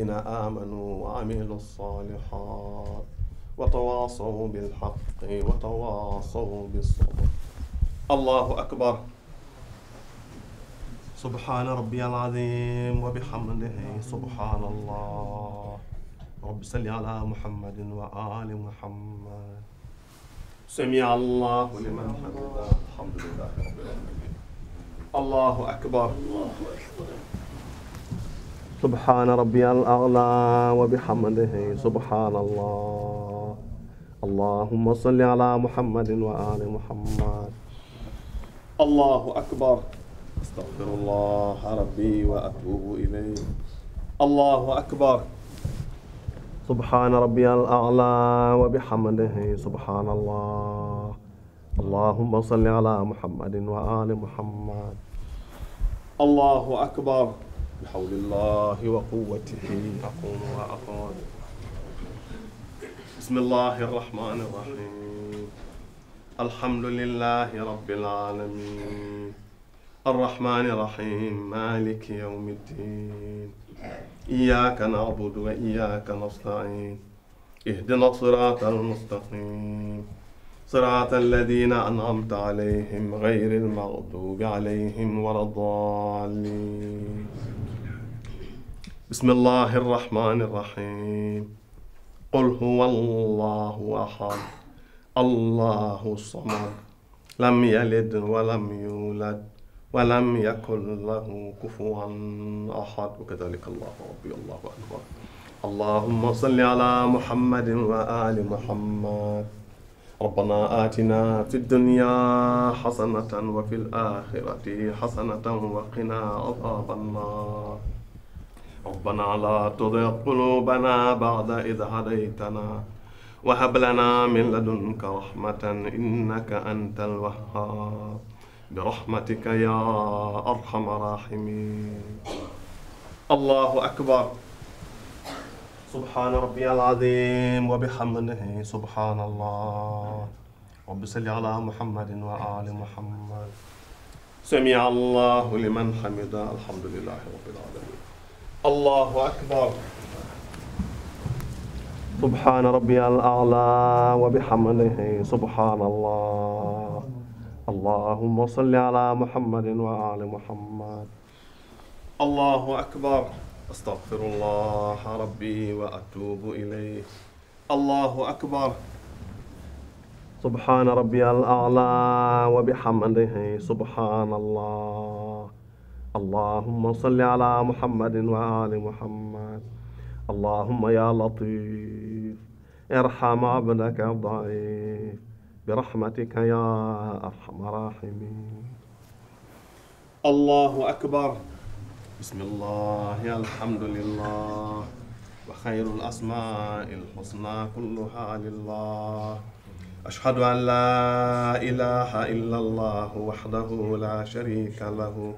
الذين آمنوا وعملوا الصالحات وتواصوا بالحق وتواصوا بالصبر. الله أكبر. سبحان ربي العظيم وبحمده سبحان الله. رب صل على محمد وآل محمد. سمع الله لمن حمده. الحمد لله رب العالمين. الله أكبر. سبحان ربي الأعلى وبحمده سبحان الله. اللهم صل على محمد وآل محمد. الله أكبر. أستغفر الله ربي وأتوب إليه. الله أكبر. سبحان ربي الأعلى وبحمده سبحان الله. اللهم صل على محمد وآل محمد. الله أكبر. بحول الله وقوته أقوم وأقول. بسم الله الرحمن الرحيم. الحمد لله رب العالمين الرحمن الرحيم مالك يوم الدين. إياك نعبد وإياك نستعين. اهدنا الصراط المستقيم صراط الذين أنعمت عليهم غير المغضوب عليهم ولا الضالين. بسم الله الرحمن الرحيم. قل هو الله أحد الله الصمد لم يلد ولم يولد ولم يكن له كفوا أحد. وكذلك الله ربي. الله أكبر. اللهم صل على محمد وآل محمد. ربنا آتنا في الدنيا حسنة وفي الآخرة حسنة وقنا عذاب النار. ربنا لا تزغ قلوبنا بعد إذ هديتنا وهب لنا من لدنك رحمة إنك أنت الوهاب برحمتك يا أرحم الراحمين. الله أكبر. سبحان ربي العظيم وبحمده سبحان الله. رب صل على محمد وآل محمد. سمع الله لمن حمده. الحمد لله رب العالمين. الله أكبر. سبحان ربي الأعلى وبحمده سبحان الله. اللهم صل على محمد وآل محمد. الله أكبر. أستغفر الله ربي وأتوب إليه. الله أكبر. سبحان ربي الأعلى وبحمده سبحان الله. اللهم صل على محمد وآل محمد. اللهم يا لطيف ارحم عبدك الضعيف برحمتك يا أرحم الراحمين. الله أكبر. بسم الله الحمد لله وخير الأسماء الحسنى كلها لله. أشهد أن لا إله إلا الله وحده لا شريك له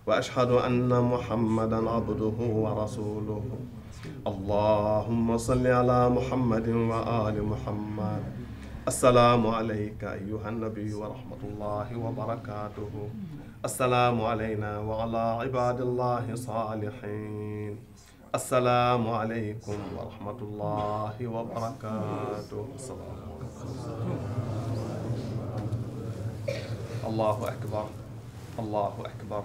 وأشهد أن محمدا عبده ورسوله. اللهم صل على محمد وآل محمد. السلام عليك أيها النبي ورحمة الله وبركاته. السلام علينا وعلى عباد الله الصالحين. السلام عليكم ورحمة الله وبركاته. الله أكبر. الله أكبر.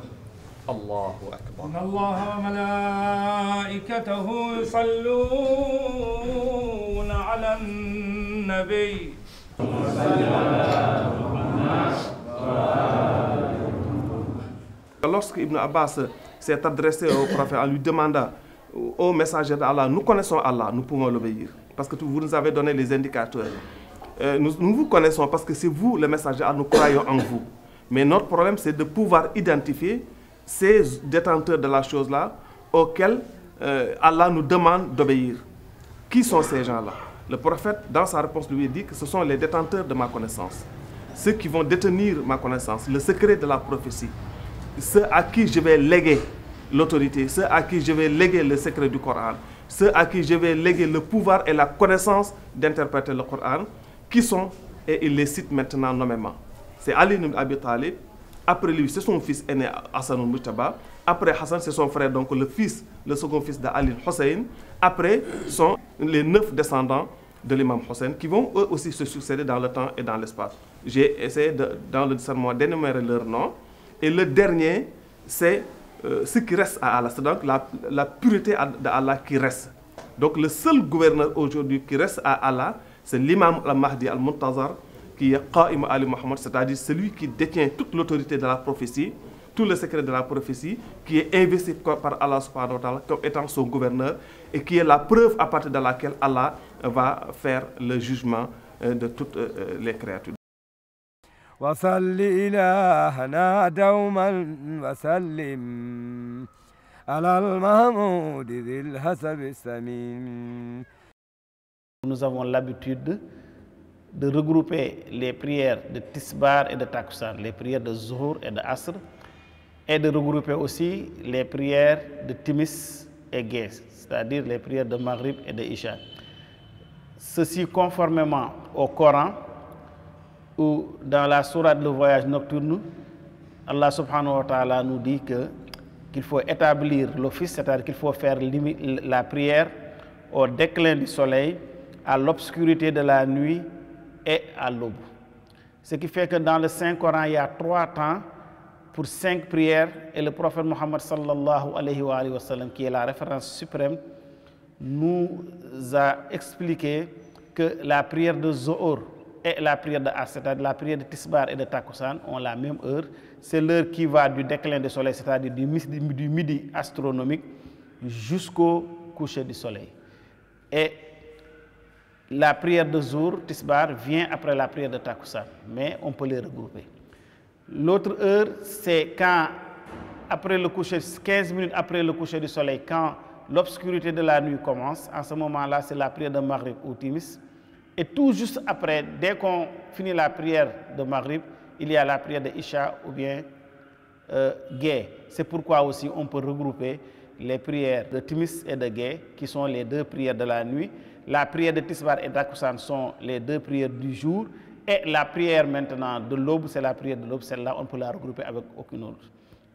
الله أكبر. إن الله وملائكته يصلون على النبي. Lorsque Ibn Abbas s'est adressé au prophète en lui demandant au messager d'Allah, nous connaissons Allah, nous pouvons l'obéir. Parce que vous nous avez donné les indicateurs. Nous vous connaissons parce que c'est vous, le messager d'Allah, nous croyons en vous. Mais notre problème, c'est de pouvoir identifier ces détenteurs de la chose-là auxquels Allah nous demande d'obéir. Qui sont ces gens-là? Le prophète, dans sa réponse, lui dit que ce sont les détenteurs de ma connaissance. Ceux qui vont détenir ma connaissance, le secret de la prophétie. Ceux à qui je vais léguer l'autorité, ceux à qui je vais léguer le secret du Coran, ceux à qui je vais léguer le pouvoir et la connaissance d'interpréter le Coran, qui sont, et il les cite maintenant nommément. C'est Ali ibn Abi Talib, après lui c'est son fils aîné Hassan al-Mujtaba, Après Hassan, c'est son frère, donc le second fils d'Ali Hussein. Après sont les 9 descendants de l'imam Hussein qui vont eux aussi se succéder dans le temps et dans l'espace. J'ai essayé dans le discernement d'énumérer leurs noms. Et le dernier, c'est ce qui reste à Allah. C'est donc la pureté d'Allah qui reste. Donc le seul gouverneur aujourd'hui qui reste à Allah, c'est l'imam al-Mahdi al-Muntazar, qui est Qa'im Ali Muhammad, c'est-à-dire celui qui détient toute l'autorité de la prophétie, tout le secret de la prophétie, qui est investi par Allah subhanahu wa ta'ala comme étant son gouverneur, et qui est la preuve à partir de laquelle Allah va faire le jugement de toutes les créatures. وصل إلهنا دوما وسلم على المحمود ذي الحسب السمين. Nous avons l'habitude de regrouper les prières de Tisbar et de Takussan, les prières de Zuhur et de Asr, et de regrouper aussi les prières de Timis et Ghe, c'est-à-dire les prières de Maghrib et de Isha. Ceci conformément au Coran, ou dans la sourate Le Voyage nocturne, Allah subhanahu wa ta'ala nous dit qu'il faut établir l'office, c'est-à-dire qu'il faut faire la prière au déclin du soleil, à l'obscurité de la nuit et à l'aube. Ce qui fait que dans le Saint-Coran, il y a 3 temps pour 5 prières, et le prophète Mohammed sallallahu alayhi wa sallam, qui est la référence suprême, nous a expliqué que la prière de Zohor et la prière de Asr, c'est-à-dire la prière de Tisbar et de Takussan, ont la même heure. C'est l'heure qui va du déclin du soleil, c'est-à-dire du midi astronomique jusqu'au coucher du soleil. Et la prière de Zohor, Tisbar, vient après la prière de Takussan, mais on peut les regrouper. L'autre heure, c'est quand, après le coucher, 15 minutes après le coucher du soleil, quand l'obscurité de la nuit commence. En ce moment-là, c'est la prière de Maghrib ou Timis. Et tout juste après, dès qu'on finit la prière de Maghrib, il y a la prière de Isha ou bien Ghe. C'est pourquoi aussi on peut regrouper les prières de Timis et de Ghe, qui sont les 2 prières de la nuit. La prière de Tisbar et d'Akussan sont les 2 prières du jour. Et la prière maintenant de l'aube, c'est la prière de l'aube. Celle-là, on peut la regrouper avec aucune autre.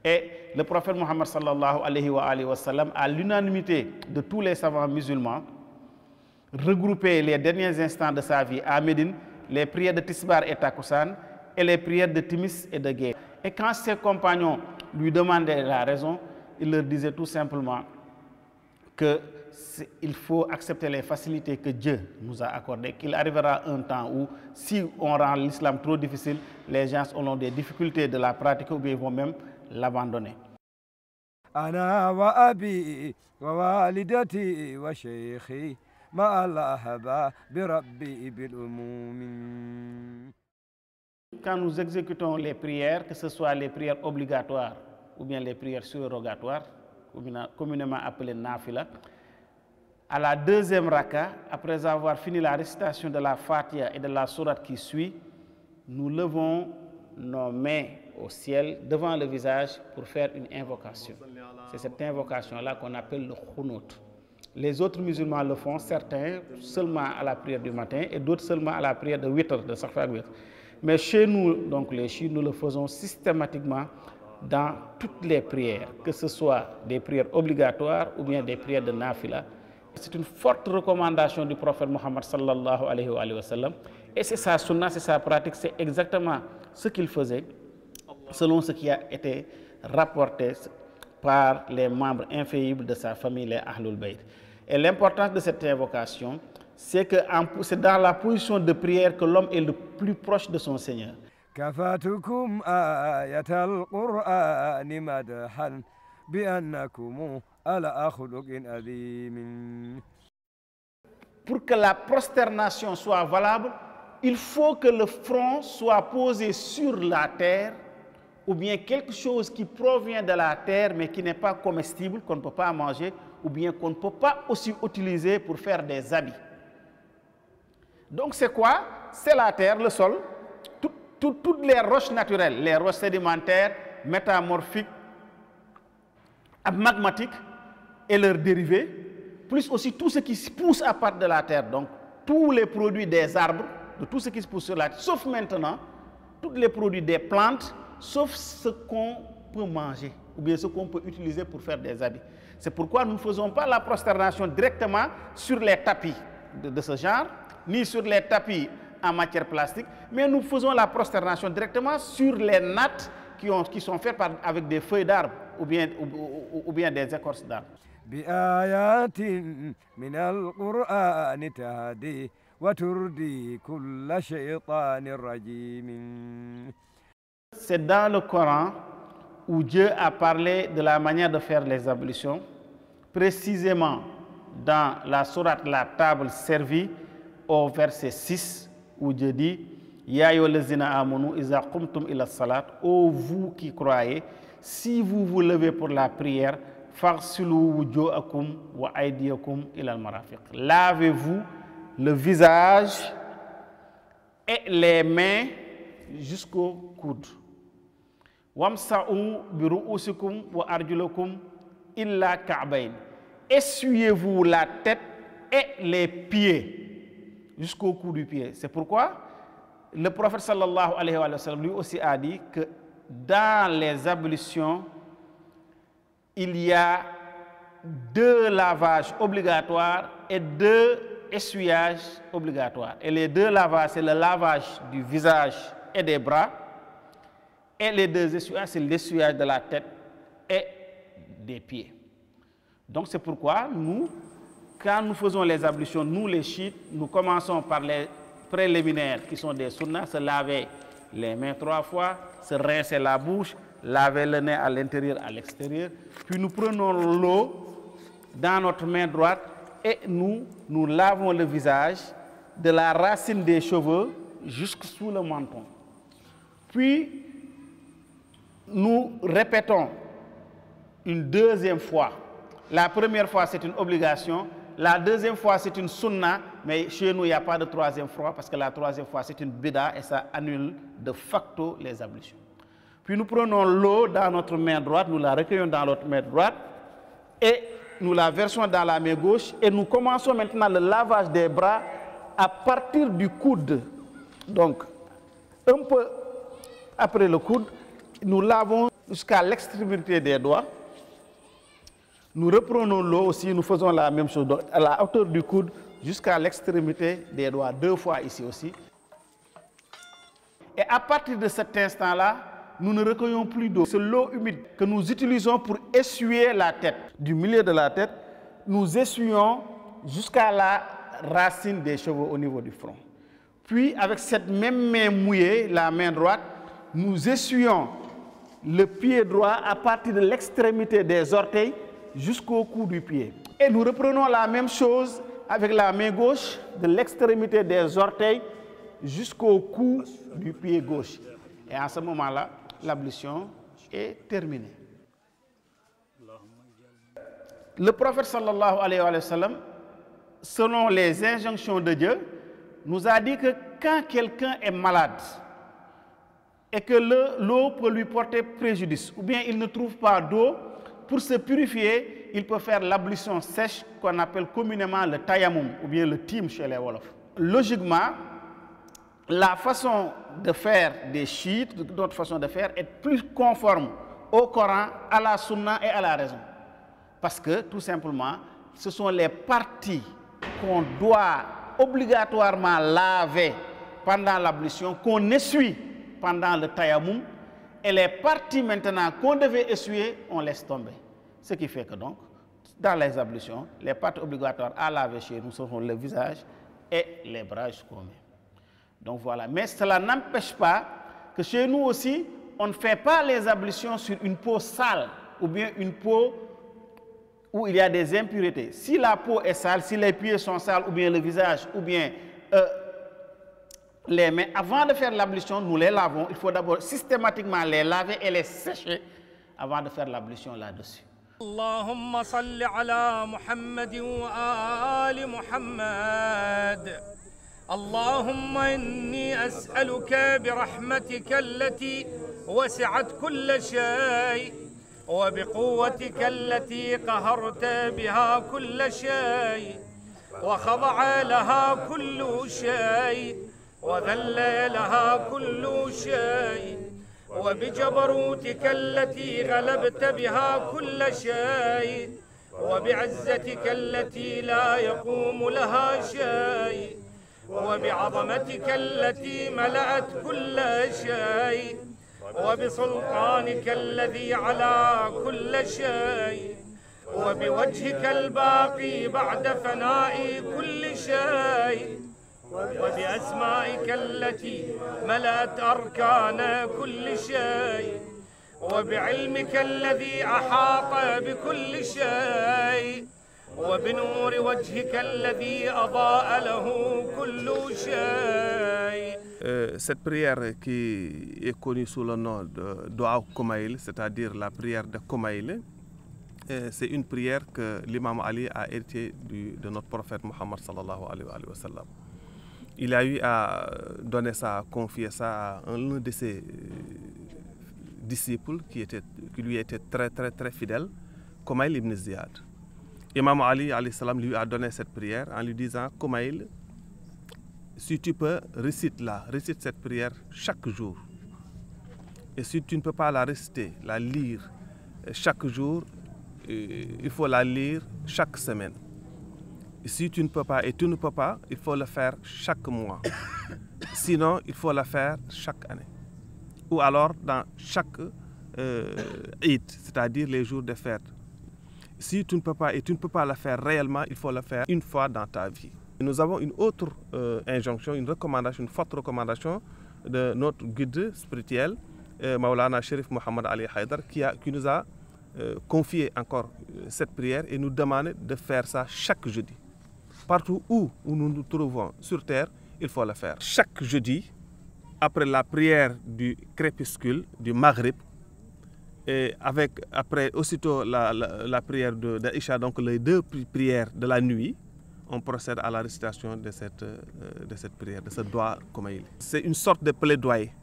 Et le prophète Mohammed sallallahu alayhi wa sallam, à l'unanimité de tous les savants musulmans, regroupé les derniers instants de sa vie à Médine, les prières de Tisbar et Takussan et les prières de Timis et de Ghe. Et quand ses compagnons lui demandaient la raison, il leur disait tout simplement qu'il faut accepter les facilités que Dieu nous a accordées, qu'il arrivera un temps où, si on rend l'islam trop difficile, les gens auront des difficultés de la pratiquer ou bien ils vont même l'abandonner. أنا وأبي ووالدتي وشيخي ما الله بربي بالأموم. Quand nous exécutons les prières, que ce soit les prières obligatoires ou bien les prières surrogatoires, communément appelées nafila, à la 2e raka, après avoir fini la récitation de la Fatiha et de la sourate qui suit, nous levons nos mains au ciel devant le visage pour faire une invocation. C'est cette invocation-là qu'on appelle le khunut. Les autres musulmans le font, certains seulement à la prière du matin et d'autres seulement à la prière de witr, de Safar witr. Mais chez nous, donc les chiites, nous le faisons systématiquement dans toutes les prières, que ce soit des prières obligatoires ou bien des prières de nafila. C'est une forte recommandation du prophète Mohammed sallallahu alayhi wa sallam. Et c'est sa sunna, c'est sa pratique, c'est exactement ce qu'il faisait, selon ce qui a été rapporté par les membres infaillibles de sa famille, les Ahlul Bayt. Et l'importance de cette invocation, c'est que c'est dans la position de prière que l'homme est le plus proche de son Seigneur. كفاتكم آية القرآن مدحا بأنكم على خلق عظيم. Pour que la prosternation soit valable, il faut que le front soit posé sur la terre, ou bien quelque chose qui provient de la terre mais qui n'est pas comestible, qu'on ne peut pas manger, ou bien qu'on ne peut pas aussi utiliser pour faire des habits. Donc c'est quoi? C'est la terre, le sol, toutes les roches naturelles, les roches sédimentaires, métamorphiques, magmatiques et leurs dérivés, plus aussi tout ce qui se pousse à partir de la terre, donc tous les produits des arbres, de tout ce qui se pousse sur la terre, sauf maintenant tous les produits des plantes, sauf ce qu'on peut manger. ou bien ce qu'on peut utiliser pour faire des habits. C'est pourquoi nous ne faisons pas la prosternation directement sur les tapis de ce genre, ni sur les tapis en matière plastique, mais nous faisons la prosternation directement sur les nattes qui sont faites avec des feuilles d'arbres ou bien des écorces d'arbres. بآيات من القرآن تهدي وتردي كل شيطان رجيم. C'est dans le Coran où Dieu a parlé de la manière de faire les ablutions, précisément dans la sourate La Table servie au verset 6 où Dieu dit Ya ayyuhallazina amanu iza qumtum ila salat, ô vous qui croyez, si vous vous levez pour la prière, faghsilu wujuhakum wa aydiyakum ila al-marafiq. Lavez-vous le visage et les mains jusqu'au coude. Wamsa'u bi ru'usikum wa arjulakum illa ka'bayn. Essuyez-vous la tête et les pieds jusqu'au cou du pied. C'est pourquoi le prophète sallallahu alayhi wa sallam lui aussi a dit que dans les ablutions, il y a 2 lavages obligatoires et 2 essuyages obligatoires. Et les 2 lavages, c'est le lavage du visage et des bras. Et les 2 essuyages, c'est l'essuyage de la tête et des pieds. Donc c'est pourquoi nous, quand nous faisons les ablutions, nous les chiites, nous commençons par les préliminaires qui sont des sunnas, se laver les mains 3 fois, se rincer la bouche, laver le nez à l'intérieur, à l'extérieur. Puis nous prenons l'eau dans notre main droite et nous lavons le visage de la racine des cheveux jusque sous le menton. Puis nous répétons une 2e fois. La première fois, c'est une obligation. La 2e fois, c'est une sunna, mais chez nous, il n'y a pas de 3e fois parce que la 3e fois, c'est une bida et ça annule de facto les ablutions. Puis nous prenons l'eau dans notre main droite, nous la recueillons dans notre main droite et nous la versons dans la main gauche et nous commençons maintenant le lavage des bras à partir du coude. Donc, un peu après le coude, nous lavons jusqu'à l'extrémité des doigts. Nous reprenons l'eau aussi, nous faisons la même chose à la hauteur du coude jusqu'à l'extrémité des doigts, 2 fois ici aussi. Et à partir de cet instant-là, nous ne recueillons plus d'eau. C'est l'eau humide que nous utilisons pour essuyer la tête. Du milieu de la tête, nous essuyons jusqu'à la racine des cheveux au niveau du front. Puis, avec cette même main mouillée, la main droite, nous essuyons le pied droit à partir de l'extrémité des orteils jusqu'au cou du pied. Et nous reprenons la même chose avec la main gauche, de l'extrémité des orteils jusqu'au cou du pied gauche. Et à ce moment-là, l'ablution est terminée. Le prophète sallallahu alayhi wa sallam, selon les injonctions de Dieu, nous a dit que quand quelqu'un est malade et que l'eau peut lui porter préjudice, ou bien il ne trouve pas d'eau, pour se purifier, il peut faire l'ablution sèche qu'on appelle communément le tayammum ou bien le tim chez les Wolofs. Logiquement, la façon de faire des chiites, d'autres façons de faire, est plus conforme au Coran, à la sunna et à la raison. Parce que, tout simplement, ce sont les parties qu'on doit obligatoirement laver pendant l'ablution, qu'on essuie pendant le tayammum, et les parties maintenant qu'on devait essuyer, on laisse tomber. Ce qui fait que donc, dans les ablutions, les parties obligatoires à laver chez nous sont le visage et les bras jusqu'aux mains. Donc voilà. Mais cela n'empêche pas que chez nous aussi, on ne fait pas les ablutions sur une peau sale ou bien une peau où il y a des impuretés. Si la peau est sale, si les pieds sont sales ou bien le visage ou bien les mains, avant de faire l'ablution, nous les lavons. Il faut d'abord systématiquement les laver et les sécher avant de faire l'ablution là-dessus. اللهم صل على محمد وآل محمد. اللهم إني أسألك برحمتك التي وسعت كل شيء وبقوتك التي قهرت بها كل شيء وخضع لها كل شيء وذل لها كل شيء وبجبروتك التي غلبت بها كل شيء وبعزتك التي لا يقوم لها شيء وبعظمتك التي ملأت كل شيء وبسلطانك الذي على كل شيء وبوجهك الباقي بعد فناء كل شيء وبأسمائك التي ملأت أركان كل شيء وبعلمك الذي أحاط بكل شيء وبنور وجهك الذي أضاء له كل شيء. Cette prière qui est connue sous le nom de Dua Kumail, c'est-à-dire la prière de Kumail, c'est une prière que l'imam Ali a hérité de notre prophète Mohammed sallallahu alayhi wa sallam. Il a eu à donner ça, à confier ça à un de ses disciples qui lui était très fidèle, Kumail ibn Ziyad. Imam Ali alayhi salam lui a donné cette prière en lui disant: Kumail, si tu peux, récite cette prière chaque jour. Et si tu ne peux pas la réciter, la lire chaque jour, il faut la lire chaque semaine. Et si tu ne peux pas, il faut le faire chaque mois. Sinon, il faut la faire chaque année. Ou alors dans chaque Eid, c'est-à-dire les jours de fête. Si tu ne peux pas et tu ne peux pas la faire réellement, il faut la faire une fois dans ta vie. Nous avons une autre injonction, une forte recommandation de notre guide spirituel, Maulana Sherif Mohammed Ali Haïdar, qui nous a confié encore cette prière et nous demande de faire ça chaque jeudi. Partout où nous nous trouvons sur terre, il faut le faire. Chaque jeudi, après la prière du crépuscule, du Maghrib, et après aussitôt la prière d'Isha, donc les deux prières de la nuit, on procède à la récitation de cette prière, de ce Dua Kumail. C'est une sorte de plaidoyer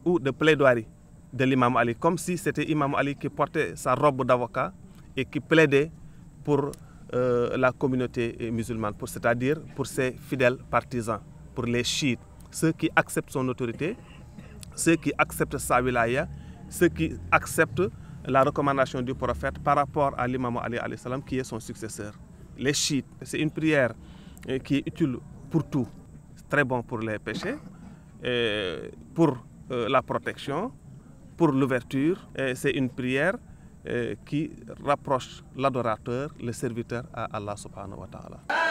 ou de plaidoirie de l'imam Ali, comme si c'était Imam Ali qui portait sa robe d'avocat et qui plaidait pour la communauté musulmane, c'est-à-dire pour ses fidèles partisans, pour les chiites, ceux qui acceptent son autorité, ceux qui acceptent sa wilaya, ceux qui acceptent la recommandation du prophète par rapport à l'imam Ali alayhi salam qui est son successeur. Les chiites, c'est une prière qui est utile pour tout, très bon pour les péchés, pour la protection, pour l'ouverture. C'est une prière qui rapproche l'adorateur, le serviteur à Allah subhanahu wa ta'ala.